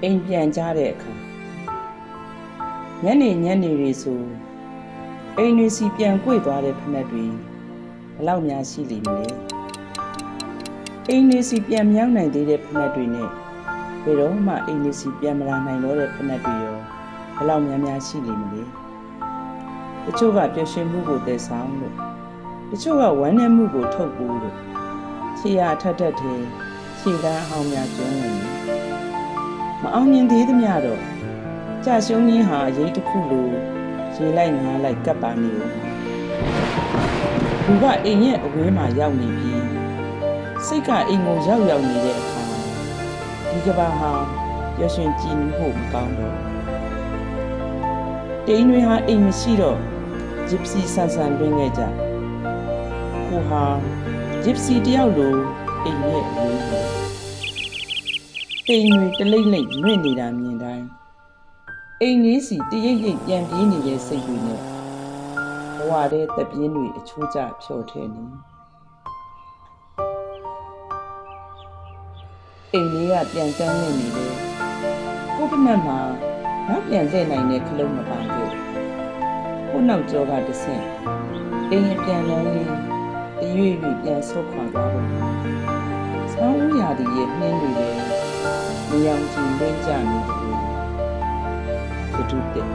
အိမ်ပြန်ကြတဲ့အခါညနေတွေဆိုအိမ်တွေစီပြန်ကွေ့သွားတဲ့ဖက်နှက်တွေဘလောက်များရှိလိမ့်မလဲအိမ်တွေစီပြန်မရောက်နိုင်သေးတဲ့ဖက်နှက်တွေနဲ့ဘယ်တော့မှအိမ်တွေစီပြန်မလာနိုင်တော့တဲ့ဖက်နှက်တွေရောဘလောက်များရှိလိမ့်မလဲတချို့ကပျော်ရွှင်မှုကိုတည်ဆောင်လို့တချို့ကဝမ်းနည်းမှုကိုထုတ်ပိုးလို့ခြေရအထက်တဲ့ခြေတန်းအောင်များကျွမ်းဝင်မအောင်မြင်သေးသမျှတော့ကြာရှုံးခြင်းဟာအရေးတစ်ခုလိုရေလိုက်ငါးလိုက်ကပ်ပါနေဦးလူကအိမ်ရဲ့အဝေးမှာရောက်နေပြီးစိတ်ကအိမ်ကိုရောက်နေတဲ့အခါဒီကဘာဟာပျော်ရွှင်ကြည်နူးဖို့မကောင်းတော့တိန်တွေဟာအိမ်မရှိတော့ဂျစ်စီဆန်တွင်းခဲ့ကြကိုဟာဂျစ်စီတယောက်လိုအိမ်ရဲ့အဝေးကိုတိန်တွေတလိမ့်လွင့်နေတာမြင်တိုင်းအိမ်လေးစီတရိပ်ပြန်ပြေးနေတဲ့စိတ်တွေနဲ့ဘဝတဲ့တပြင်းတွေအချိုးကျဖြော်ထဲနေအိမ်လေးကပြန်ကန်းနေတယ်ကိုပနတ်မှာနောက်ပြန်လှည့်နိုင်တဲ့ခလုံးမပါခဲ့ကိုနောက်ကျောကတဆင့်အိမ်ပြန်လန်းလေးအရွေ့ပြန်ဆုတ်ခွာသွားတယ်ဆောင်းဦးရာသီရဲ့နှင်းတွေလည်းမယောင်ကြည်လင်းကြနေတယ်ဘုဒ္ဓတဲ့